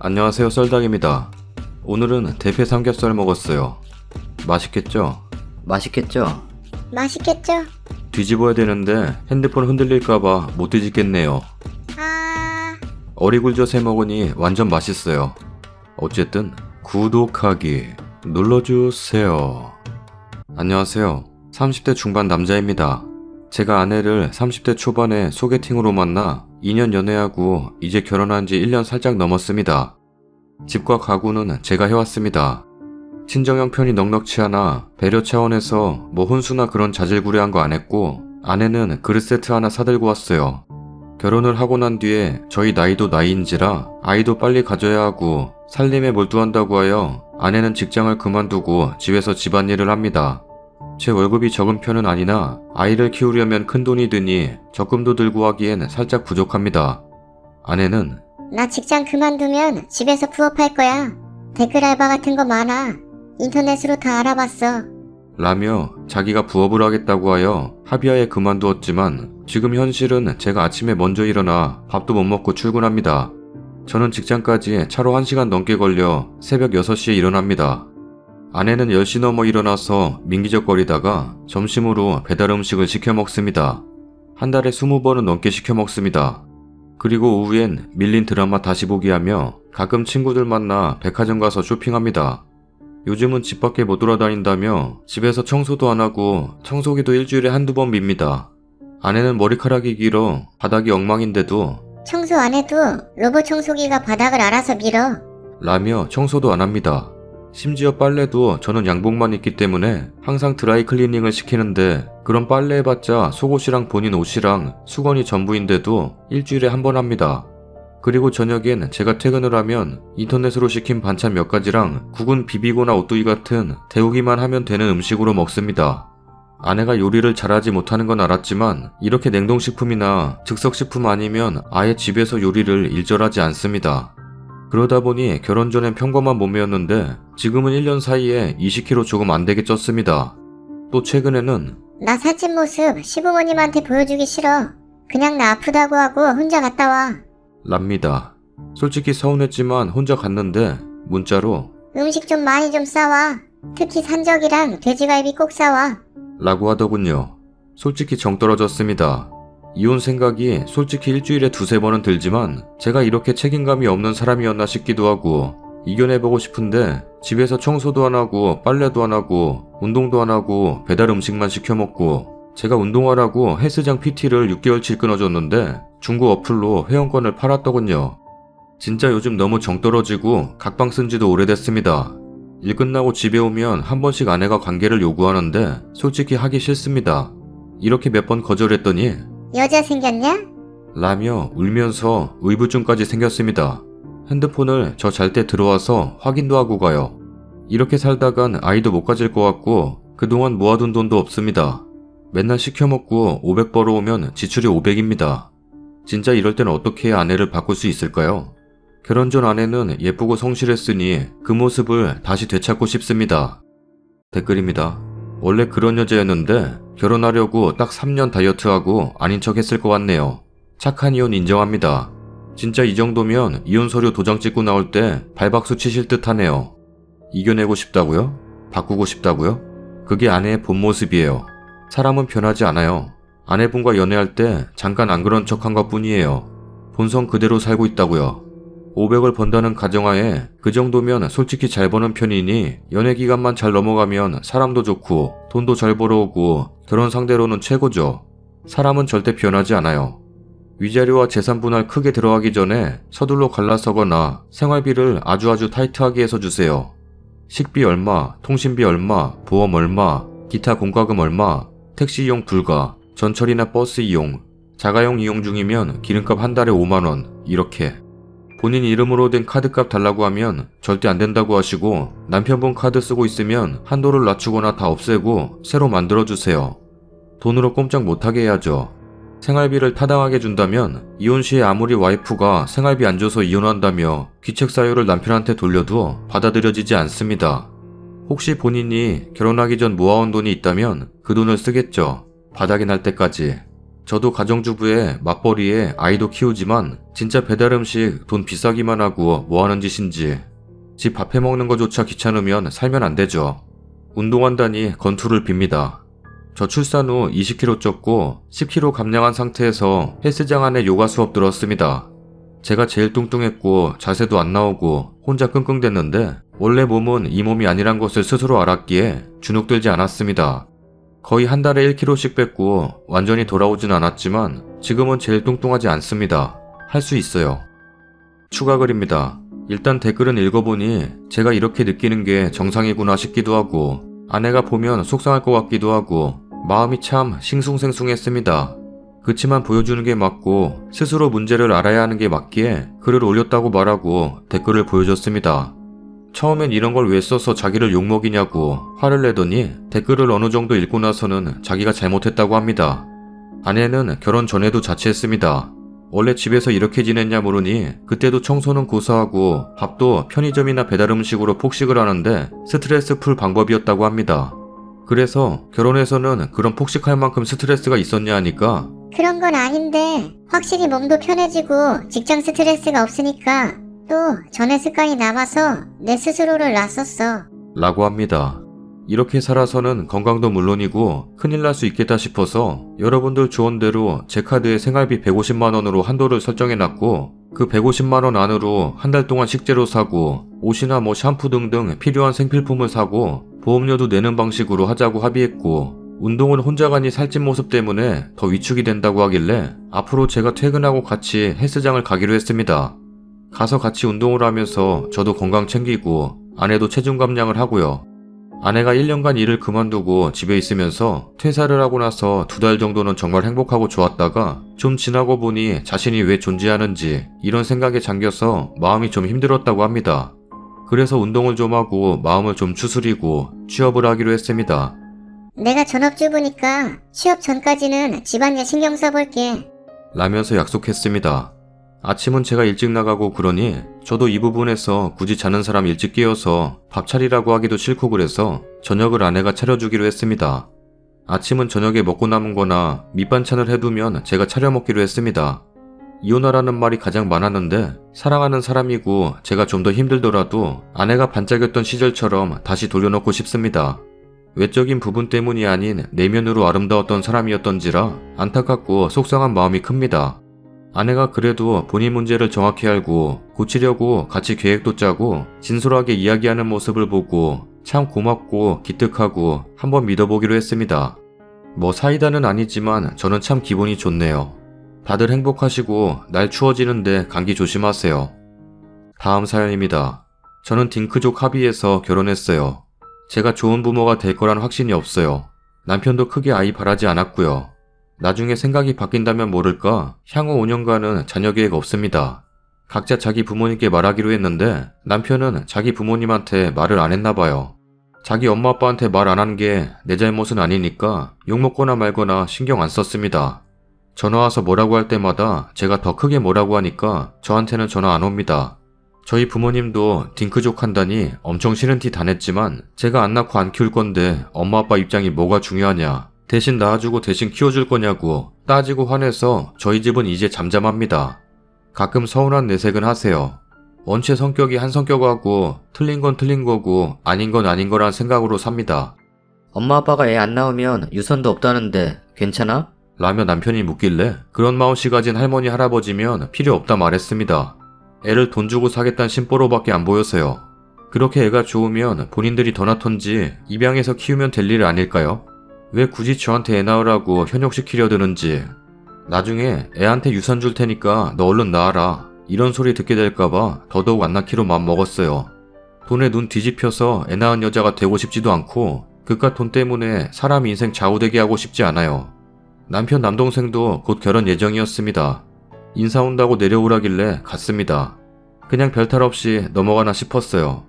안녕하세요, 썰닭입니다. 오늘은 대패 삼겹살 먹었어요. 맛있겠죠? 맛있겠죠? 맛있겠죠? 뒤집어야 되는데 핸드폰 흔들릴까봐 못 뒤집겠네요. 아... 어리굴젓 해먹으니 완전 맛있어요. 어쨌든 구독하기 눌러주세요. 안녕하세요. 30대 중반 남자입니다. 제가 아내를 30대 초반에 소개팅으로 만나 2년 연애하고 이제 결혼한 지 1년 살짝 넘었습니다. 집과 가구는 제가 해왔습니다. 친정 형편이 넉넉치 않아 배려 차원에서 뭐 혼수나 그런 자질구레한 거 안 했고, 아내는 그릇 세트 하나 사들고 왔어요. 결혼을 하고 난 뒤에 저희 나이도 나이인지라 아이도 빨리 가져야 하고 살림에 몰두한다고 하여 아내는 직장을 그만두고 집에서 집안일을 합니다. 제 월급이 적은 편은 아니나 아이를 키우려면 큰돈이 드니 적금도 들고 하기엔 살짝 부족합니다. 아내는 나 직장 그만두면 집에서 부업할 거야. 댓글 알바 같은 거 많아. 인터넷으로 다 알아봤어. 라며 자기가 부업을 하겠다고 하여 합의하에 그만두었지만, 지금 현실은 제가 아침에 먼저 일어나 밥도 못 먹고 출근합니다. 저는 직장까지 차로 1시간 넘게 걸려 새벽 6시에 일어납니다. 아내는 10시 넘어 일어나서 민기적거리다가 점심으로 배달 음식을 시켜 먹습니다. 한 달에 20번은 넘게 시켜 먹습니다. 그리고 오후엔 밀린 드라마 다시 보기 하며 가끔 친구들 만나 백화점 가서 쇼핑합니다. 요즘은 집 밖에 못 돌아다닌다며 집에서 청소도 안 하고 청소기도 일주일에 한두 번 밉니다. 아내는 머리카락이 길어 바닥이 엉망인데도 청소 안 해도 로봇 청소기가 바닥을 알아서 밀어. 라며 청소도 안 합니다. 심지어 빨래도 저는 양복만 입기 때문에 항상 드라이 클리닝을 시키는데, 그런 빨래 해봤자 속옷이랑 본인 옷이랑 수건이 전부인데도 일주일에 한 번 합니다. 그리고 저녁엔 제가 퇴근을 하면 인터넷으로 시킨 반찬 몇 가지랑 국은 비비고나 오뚜기 같은 데우기만 하면 되는 음식으로 먹습니다. 아내가 요리를 잘하지 못하는 건 알았지만 이렇게 냉동식품이나 즉석식품 아니면 아예 집에서 요리를 일절하지 않습니다. 그러다 보니 결혼 전엔 평범한 몸이었는데 지금은 1년 사이에 20kg 조금 안 되게 쪘습니다. 또 최근에는 나 살찐 모습 시부모님한테 보여주기 싫어. 그냥 나 아프다고 하고 혼자 갔다 와. 랍니다. 솔직히 서운했지만 혼자 갔는데 문자로 음식 좀 많이 좀 싸와. 특히 산적이랑 돼지갈비 꼭 싸와. 라고 하더군요. 솔직히 정 떨어졌습니다. 이혼 생각이 솔직히 일주일에 2-3번은 들지만 제가 이렇게 책임감이 없는 사람이었나 싶기도 하고, 이겨내보고 싶은데 집에서 청소도 안 하고 빨래도 안 하고 운동도 안 하고 배달 음식만 시켜 먹고, 제가 운동하라고 헬스장 PT를 6개월치 끊어줬는데 중고 어플로 회원권을 팔았더군요. 진짜 요즘 너무 정 떨어지고 각방 쓴 지도 오래됐습니다. 일 끝나고 집에 오면 한 번씩 아내가 관계를 요구하는데 솔직히 하기 싫습니다. 이렇게 몇 번 거절했더니 여자 생겼냐? 라며 울면서 의부증까지 생겼습니다. 핸드폰을 저 잘 때 들어와서 확인도 하고 가요. 이렇게 살다간 아이도 못 가질 것 같고 그동안 모아둔 돈도 없습니다. 맨날 시켜먹고 500 벌어오면 지출이 500입니다. 진짜 이럴 때는 어떻게 해야 아내를 바꿀 수 있을까요? 결혼 전 아내는 예쁘고 성실했으니 그 모습을 다시 되찾고 싶습니다. 댓글입니다. 원래 그런 여자였는데 결혼하려고 딱 3년 다이어트하고 아닌 척 했을 것 같네요. 착한 이혼 인정합니다. 진짜 이 정도면 이혼 서류 도장 찍고 나올 때 발박수 치실 듯 하네요. 이겨내고 싶다고요? 바꾸고 싶다고요? 그게 아내의 본 모습이에요. 사람은 변하지 않아요. 아내분과 연애할 때 잠깐 안 그런 척한 것 뿐이에요. 본성 그대로 살고 있다고요. 500을 번다는 가정하에 그 정도면 솔직히 잘 버는 편이니 연애 기간만 잘 넘어가면 사람도 좋고 돈도 잘 벌어오고 결혼 상대로는 최고죠. 사람은 절대 변하지 않아요. 위자료와 재산 분할 크게 들어가기 전에 서둘러 갈라서거나 생활비를 아주 타이트하게 해서 주세요. 식비 얼마, 통신비 얼마, 보험 얼마, 기타 공과금 얼마, 택시 이용 불가, 전철이나 버스 이용, 자가용 이용 중이면 기름값 한 달에 5만원, 이렇게. 본인 이름으로 된 카드값 달라고 하면 절대 안 된다고 하시고, 남편분 카드 쓰고 있으면 한도를 낮추거나 다 없애고 새로 만들어주세요. 돈으로 꼼짝 못하게 해야죠. 생활비를 타당하게 준다면 이혼 시에 아무리 와이프가 생활비 안 줘서 이혼한다며 귀책 사유를 남편한테 돌려도 받아들여지지 않습니다. 혹시 본인이 결혼하기 전 모아온 돈이 있다면 그 돈을 쓰겠죠. 바닥이 날 때까지. 저도 가정주부에 맞벌이에 아이도 키우지만 진짜 배달음식 돈 비싸기만 하고 뭐하는 짓인지. 집 밥 해먹는 거조차 귀찮으면 살면 안 되죠. 운동한다니 건투를 빕니다. 저 출산 후 20kg 쪘고 10kg 감량한 상태에서 헬스장 안에 요가 수업 들었습니다. 제가 제일 뚱뚱했고 자세도 안 나오고 혼자 끙끙댔는데 원래 몸은 이 몸이 아니란 것을 스스로 알았기에 주눅들지 않았습니다. 거의 한 달에 1kg씩 뺐고 완전히 돌아오진 않았지만 지금은 제일 뚱뚱하지 않습니다. 할 수 있어요. 추가 글입니다. 일단 댓글은 읽어보니 제가 이렇게 느끼는 게 정상이구나 싶기도 하고 아내가 보면 속상할 것 같기도 하고 마음이 참 싱숭생숭했습니다. 그치만 보여주는 게 맞고 스스로 문제를 알아야 하는 게 맞기에 글을 올렸다고 말하고 댓글을 보여줬습니다. 처음엔 이런 걸 왜 써서 자기를 욕먹이냐고 화를 내더니 댓글을 어느 정도 읽고 나서는 자기가 잘못했다고 합니다. 아내는 결혼 전에도 자취했습니다. 원래 집에서 이렇게 지냈냐 물으니 그때도 청소는 고사하고 밥도 편의점이나 배달음식으로 폭식을 하는데 스트레스 풀 방법이었다고 합니다. 그래서 결혼해서는 그런 폭식할 만큼 스트레스가 있었냐 하니까 그런 건 아닌데 확실히 몸도 편해지고 직장 스트레스가 없으니까 또 전에 습관이 남아서 내 스스로를 놨었어. 라고 합니다. 이렇게 살아서는 건강도 물론이고 큰일 날 수 있겠다 싶어서 여러분들 조언대로 제 카드에 생활비 150만원으로 한도를 설정해놨고 그 150만원 안으로 한 달 동안 식재료 사고 옷이나 뭐 샴푸 등등 필요한 생필품을 사고 보험료도 내는 방식으로 하자고 합의했고 운동은 혼자 가니 살찐 모습 때문에 더 위축이 된다고 하길래 앞으로 제가 퇴근하고 같이 헬스장을 가기로 했습니다. 가서 같이 운동을 하면서 저도 건강 챙기고 아내도 체중 감량을 하고요. 아내가 1년간 일을 그만두고 집에 있으면서 퇴사를 하고 나서 2달 정도는 정말 행복하고 좋았다가 좀 지나고 보니 자신이 왜 존재하는지 이런 생각에 잠겨서 마음이 좀 힘들었다고 합니다. 그래서 운동을 좀 하고 마음을 좀 추스리고 취업을 하기로 했습니다. 내가 전업주부니까 취업 전까지는 집안일 신경 써볼게. 라면서 약속했습니다. 아침은 제가 일찍 나가고 그러니 저도 이 부분에서 굳이 자는 사람 일찍 깨워서 밥 차리라고 하기도 싫고 그래서 저녁을 아내가 차려주기로 했습니다. 아침은 저녁에 먹고 남은 거나 밑반찬을 해두면 제가 차려 먹기로 했습니다. 이혼하라는 말이 가장 많았는데 사랑하는 사람이고 제가 좀 더 힘들더라도 아내가 반짝였던 시절처럼 다시 돌려놓고 싶습니다. 외적인 부분 때문이 아닌 내면으로 아름다웠던 사람이었던지라 안타깝고 속상한 마음이 큽니다. 아내가 그래도 본인 문제를 정확히 알고 고치려고 같이 계획도 짜고 진솔하게 이야기하는 모습을 보고 참 고맙고 기특하고 한번 믿어보기로 했습니다. 뭐 사이다는 아니지만 저는 참 기분이 좋네요. 다들 행복하시고 날 추워지는데 감기 조심하세요. 다음 사연입니다. 저는 딩크족 합의해서 결혼했어요. 제가 좋은 부모가 될 거란 확신이 없어요. 남편도 크게 아이 바라지 않았고요. 나중에 생각이 바뀐다면 모를까 향후 5년간은 자녀 계획 없습니다. 각자 자기 부모님께 말하기로 했는데 남편은 자기 부모님한테 말을 안 했나 봐요. 자기 엄마 아빠한테 말 안 한 게 내 잘못은 아니니까 욕먹거나 말거나 신경 안 썼습니다. 전화 와서 뭐라고 할 때마다 제가 더 크게 뭐라고 하니까 저한테는 전화 안 옵니다. 저희 부모님도 딩크족 한다니 엄청 싫은 티 다 냈지만 제가 안 낳고 안 키울 건데 엄마 아빠 입장이 뭐가 중요하냐, 대신 낳아주고 대신 키워줄 거냐고 따지고 화내서 저희 집은 이제 잠잠합니다. 가끔 서운한 내색은 하세요. 원체 성격이 한 성격하고 틀린 건 틀린 거고 아닌 건 아닌 거란 생각으로 삽니다. 엄마 아빠가 애 안 낳으면 유선도 없다는데 괜찮아? 라며 남편이 묻길래 그런 마음씨 가진 할머니 할아버지면 필요 없다 말했습니다. 애를 돈 주고 사겠다는 심보로밖에 안 보여서요. 그렇게 애가 좋으면 본인들이 더 낳던지 입양해서 키우면 될 일 아닐까요? 왜 굳이 저한테 애 낳으라고 현혹시키려 드는지. 나중에 애한테 유산 줄 테니까 너 얼른 낳아라 이런 소리 듣게 될까봐 더더욱 안 낳기로 마음먹었어요. 돈에 눈 뒤집혀서 애 낳은 여자가 되고 싶지도 않고 그깟 돈 때문에 사람 인생 좌우되게 하고 싶지 않아요. 남편 남동생도 곧 결혼 예정이었습니다. 인사 온다고 내려오라길래 갔습니다. 그냥 별탈 없이 넘어가나 싶었어요.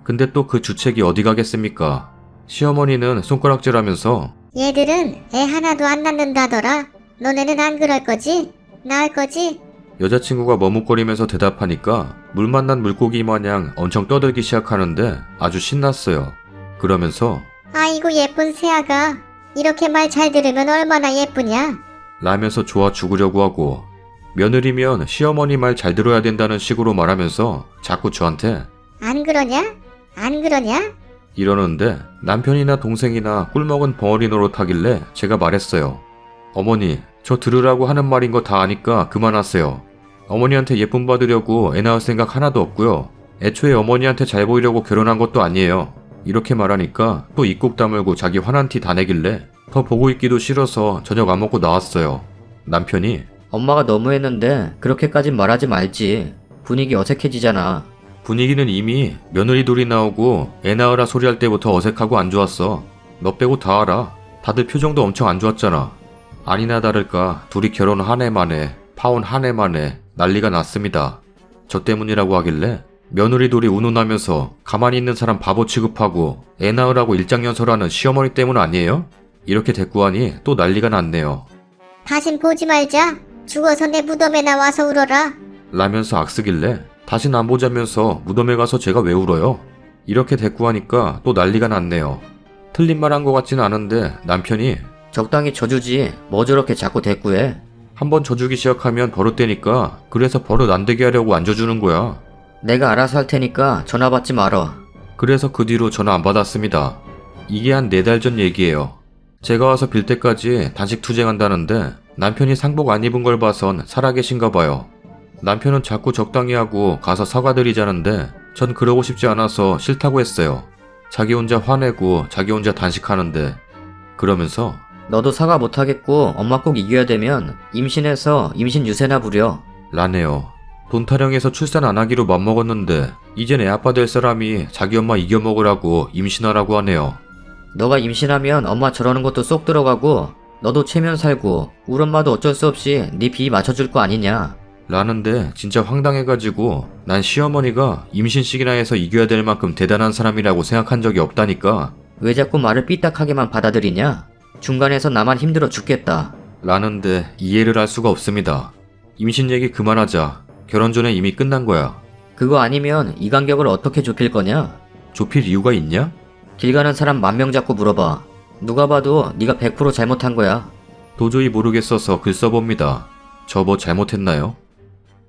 근데 또 그 주책이 어디 가겠습니까? 시어머니는 손가락질하면서 얘들은 애 하나도 안 낳는다더라. 너네는 안 그럴 거지? 낳을 거지? 여자친구가 머뭇거리면서 대답하니까 물 만난 물고기 마냥 엄청 떠들기 시작하는데 아주 신났어요. 그러면서 아이고 예쁜 새아가 이렇게 말 잘 들으면 얼마나 예쁘냐? 라면서 좋아 죽으려고 하고, 며느리면 시어머니 말 잘 들어야 된다는 식으로 말하면서 자꾸 저한테 안 그러냐? 안 그러냐? 이러는데 남편이나 동생이나 꿀먹은 벙어리 노릇하길래 제가 말했어요. 어머니, 저 들으라고 하는 말인 거 다 아니까 그만하세요. 어머니한테 예쁨 받으려고 애 낳을 생각 하나도 없고요. 애초에 어머니한테 잘 보이려고 결혼한 것도 아니에요. 이렇게 말하니까 또 입국 다물고 자기 화난 티 다 내길래 더 보고 있기도 싫어서 저녁 안 먹고 나왔어요. 남편이 엄마가 너무했는데 그렇게까진 말하지 말지. 분위기 어색해지잖아. 분위기는 이미 며느리 둘이 나오고 애 낳으라 소리할 때부터 어색하고 안 좋았어. 너 빼고 다 알아. 다들 표정도 엄청 안 좋았잖아. 아니나 다를까 둘이 결혼 한 해 만에 파혼 한 해 만에 난리가 났습니다. 저 때문이라고 하길래 며느리 둘이 운운하면서 가만히 있는 사람 바보 취급하고 애 낳으라고 일장연설하는 시어머니 때문 아니에요? 이렇게 대꾸하니 또 난리가 났네요. 다신 보지 말자. 죽어서 내 무덤에 나와서 울어라. 라면서 악쓰길래 다신 안 보자면서 무덤에 가서 제가 왜 울어요? 이렇게 대꾸하니까 또 난리가 났네요. 틀린 말 한 것 같지는 않은데 남편이 적당히 져주지. 뭐 저렇게 자꾸 대꾸해. 한번 져주기 시작하면 버릇되니까 그래서 버릇 안 되게 하려고 안 져주는 거야. 내가 알아서 할 테니까 전화 받지 말어. 그래서 그 뒤로 전화 안 받았습니다. 이게 한 4달 전 얘기예요. 제가 와서 빌 때까지 단식 투쟁한다는데 남편이 상복 안 입은 걸 봐선 살아계신가 봐요. 남편은 자꾸 적당히 하고 가서 사과드리자는데 전 그러고 싶지 않아서 싫다고 했어요. 자기 혼자 화내고 자기 혼자 단식하는데 그러면서 너도 사과 못하겠고 엄마 꼭 이겨야 되면 임신해서 임신 유세나 부려. 라네요. 돈 타령해서 출산 안 하기로 맘먹었는데 이젠 애 아빠 될 사람이 자기 엄마 이겨먹으라고 임신하라고 하네요. 너가 임신하면 엄마 저러는 것도 쏙 들어가고 너도 체면 살고 우리 엄마도 어쩔 수 없이 네 비 맞춰줄 거 아니냐. 라는데 진짜 황당해가지고 난 시어머니가 임신식이나 해서 이겨야 될 만큼 대단한 사람이라고 생각한 적이 없다니까. 왜 자꾸 말을 삐딱하게만 받아들이냐. 중간에서 나만 힘들어 죽겠다. 라는데 이해를 할 수가 없습니다. 임신 얘기 그만하자. 결혼 전에 이미 끝난 거야. 그거 아니면 이 간격을 어떻게 좁힐 거냐. 좁힐 이유가 있냐? 길 가는 사람 10,000명 잡고 물어봐. 누가 봐도 네가 100% 잘못한 거야. 도저히 모르겠어서 글 써봅니다. 저 뭐 잘못했나요?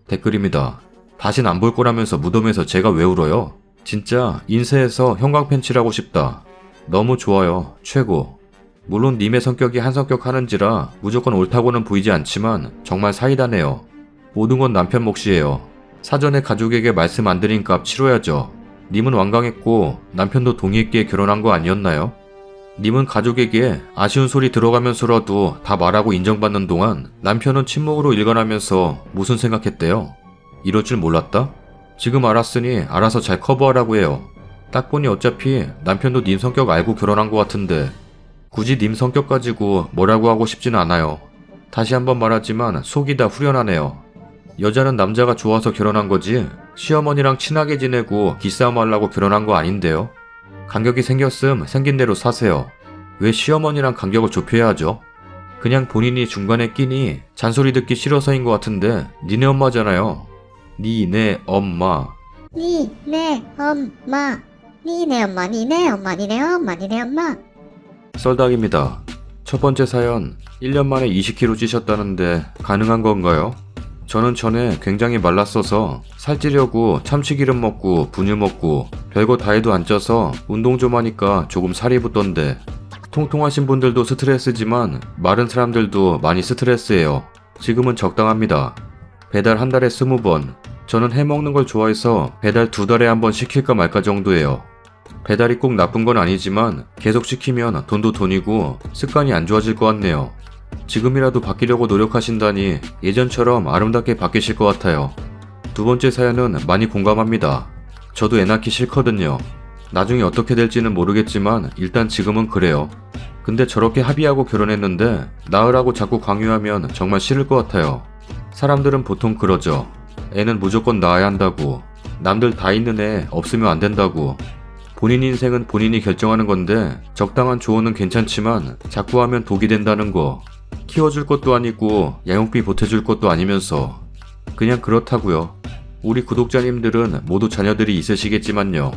댓글입니다. 다신 안 볼 거라면서 무덤에서 제가 왜 울어요? 진짜 인쇄해서 형광펜칠하고 싶다. 너무 좋아요. 최고. 물론 님의 성격이 한 성격 하는지라 무조건 옳다고는 보이지 않지만 정말 사이다네요. 모든 건 남편 몫이에요. 사전에 가족에게 말씀 안 드린 값 치러야죠. 님은 완강했고 남편도 동의했기에 결혼한 거 아니었나요? 님은 가족에게 아쉬운 소리 들어가면서라도 다 말하고 인정받는 동안 남편은 침묵으로 일관하면서 무슨 생각했대요? 이럴 줄 몰랐다? 지금 알았으니 알아서 잘 커버하라고 해요. 딱 보니 어차피 남편도 님 성격 알고 결혼한 것 같은데 굳이 님 성격 가지고 뭐라고 하고 싶지는 않아요. 다시 한번 말하지만 속이 다 후련하네요. 여자는 남자가 좋아서 결혼한 거지 시어머니랑 친하게 지내고 기싸움 하려고 결혼한 거 아닌데요. 간격이 생겼음 생긴 대로 사세요. 왜 시어머니랑 간격을 좁혀야 하죠? 그냥 본인이 중간에 끼니 잔소리 듣기 싫어서인 것 같은데 니네 엄마잖아요. 니네 엄마. 니네 엄마. 니네 엄마. 니네 엄마. 니네 엄마. 니네 엄마. 썰닭입니다. 첫 번째 사연 1년 만에 20kg 찌셨다는데 가능한 건가요? 저는 전에 굉장히 말랐어서 살찌려고 참치기름 먹고 분유 먹고 별거 다 해도 안 쪄서 운동 좀 하니까 조금 살이 붙던데 통통하신 분들도 스트레스지만 마른 사람들도 많이 스트레스예요. 지금은 적당합니다. 배달 한 달에 20번. 저는 해먹는 걸 좋아해서 배달 2달에 한 번 시킬까 말까 정도예요. 배달이 꼭 나쁜 건 아니지만 계속 시키면 돈도 돈이고 습관이 안 좋아질 것 같네요. 지금이라도 바뀌려고 노력하신다니 예전처럼 아름답게 바뀌실 것 같아요. 두 번째 사연은 많이 공감합니다. 저도 애 낳기 싫거든요. 나중에 어떻게 될지는 모르겠지만 일단 지금은 그래요. 근데 저렇게 합의하고 결혼했는데 낳으라고 자꾸 강요하면 정말 싫을 것 같아요. 사람들은 보통 그러죠. 애는 무조건 낳아야 한다고. 남들 다 있는 애 없으면 안 된다고. 본인 인생은 본인이 결정하는 건데 적당한 조언은 괜찮지만 자꾸 하면 독이 된다는 거. 키워줄 것도 아니고 양육비 보태줄 것도 아니면서 그냥 그렇다고요. 우리 구독자님들은 모두 자녀들이 있으시겠지만요.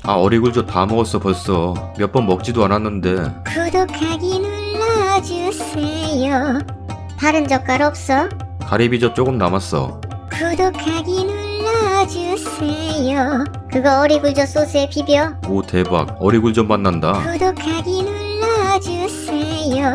아 어리굴젓 다 먹었어 벌써. 몇 번 먹지도 않았는데. 구독하기 눌러주세요. 다른 젓갈 없어? 가리비젓 조금 남았어. 구독하기 눌러주세요. 그거 어리굴젓 소스에 비벼. 오 대박. 어리굴젓 맛 난다. 구독하기 눌러주세요.